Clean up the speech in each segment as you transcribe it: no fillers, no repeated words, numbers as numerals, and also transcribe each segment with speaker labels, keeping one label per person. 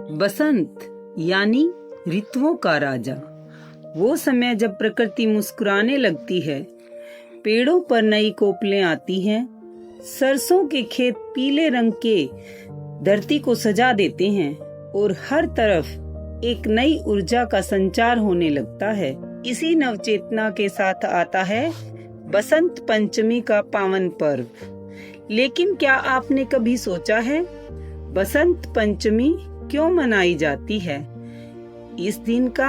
Speaker 1: बसंत यानी ऋतुओं का राजा। वो समय जब प्रकृति मुस्कुराने लगती है, पेड़ों पर नई कोपलें आती हैं, सरसों के खेत पीले रंग के धरती को सजा देते हैं और हर तरफ एक नई ऊर्जा का संचार होने लगता है। इसी नवचेतना के साथ आता है बसंत पंचमी का पावन पर्व। लेकिन क्या आपने कभी सोचा है बसंत पंचमी क्यों मनाई जाती है? इस दिन का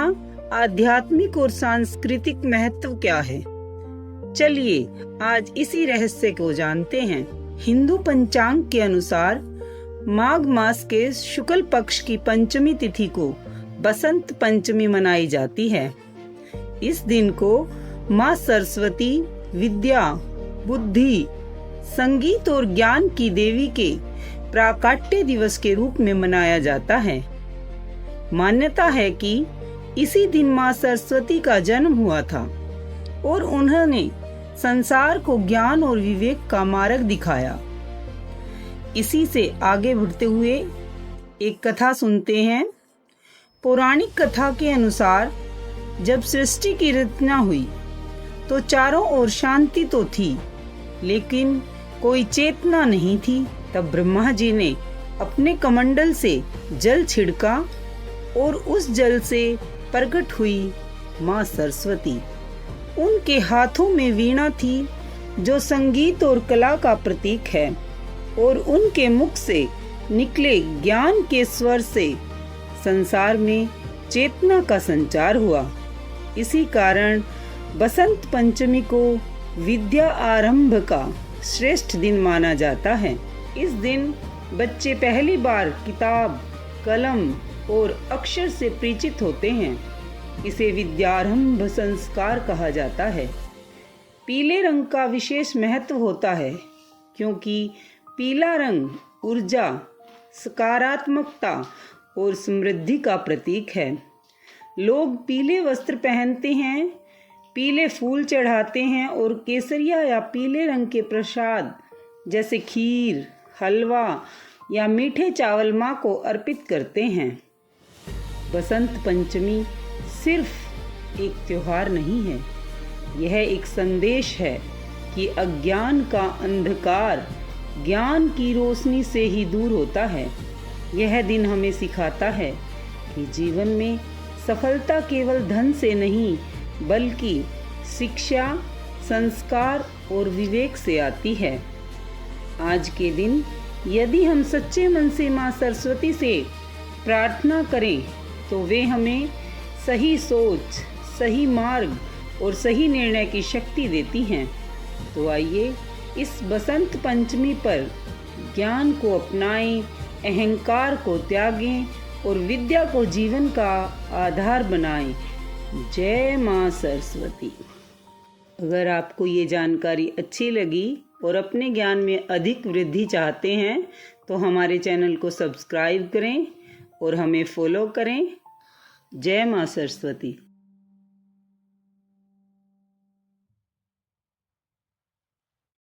Speaker 1: आध्यात्मिक और सांस्कृतिक महत्व क्या है? चलिए आज इसी रहस्य को जानते हैं। हिंदू पंचांग के अनुसार माघ मास के शुक्ल पक्ष की पंचमी तिथि को बसंत पंचमी मनाई जाती है। इस दिन को माँ सरस्वती, विद्या, बुद्धि, संगीत और ज्ञान की देवी के प्राकट्य दिवस के रूप में मनाया जाता है। मान्यता है कि इसी दिन माँ सरस्वती का जन्म हुआ था और उन्होंने संसार को ज्ञान और विवेक का मार्ग दिखाया। इसी से आगे बढ़ते हुए एक कथा सुनते हैं। पौराणिक कथा के अनुसार जब सृष्टि की रचना हुई तो चारों ओर शांति तो थी, लेकिन कोई चेतना नहीं थी। तब ब्रह्मा जी ने अपने कमंडल से जल छिड़का और उस जल से प्रकट हुई माँ सरस्वती। उनके हाथों में वीणा थी जो संगीत और कला का प्रतीक है, और उनके मुख से निकले ज्ञान के स्वर से संसार में चेतना का संचार हुआ। इसी कारण बसंत पंचमी को विद्या आरंभ का श्रेष्ठ दिन माना जाता है। इस दिन बच्चे पहली बार किताब, कलम और अक्षर से परिचित होते हैं। इसे विद्यारंभ संस्कार कहा जाता है। पीले रंग का विशेष महत्व होता है क्योंकि पीला रंग ऊर्जा, सकारात्मकता और समृद्धि का प्रतीक है। लोग पीले वस्त्र पहनते हैं, पीले फूल चढ़ाते हैं और केसरिया या पीले रंग के प्रसाद जैसे खीर, हलवा या मीठे चावल माँ को अर्पित करते हैं। बसंत पंचमी सिर्फ एक त्योहार नहीं है, यह एक संदेश है कि अज्ञान का अंधकार ज्ञान की रोशनी से ही दूर होता है। यह दिन हमें सिखाता है कि जीवन में सफलता केवल धन से नहीं, बल्कि शिक्षा, संस्कार और विवेक से आती है। आज के दिन यदि हम सच्चे मन से माँ सरस्वती से प्रार्थना करें तो वे हमें सही सोच, सही मार्ग और सही निर्णय की शक्ति देती हैं। तो आइए इस बसंत पंचमी पर ज्ञान को अपनाएं, अहंकार को त्यागें और विद्या को जीवन का आधार बनाएं। जय माँ सरस्वती। अगर आपको ये जानकारी अच्छी लगी और अपने ज्ञान में अधिक वृद्धि चाहते हैं तो हमारे चैनल को सब्सक्राइब करें और हमें फॉलो करें। जय माँ सरस्वती।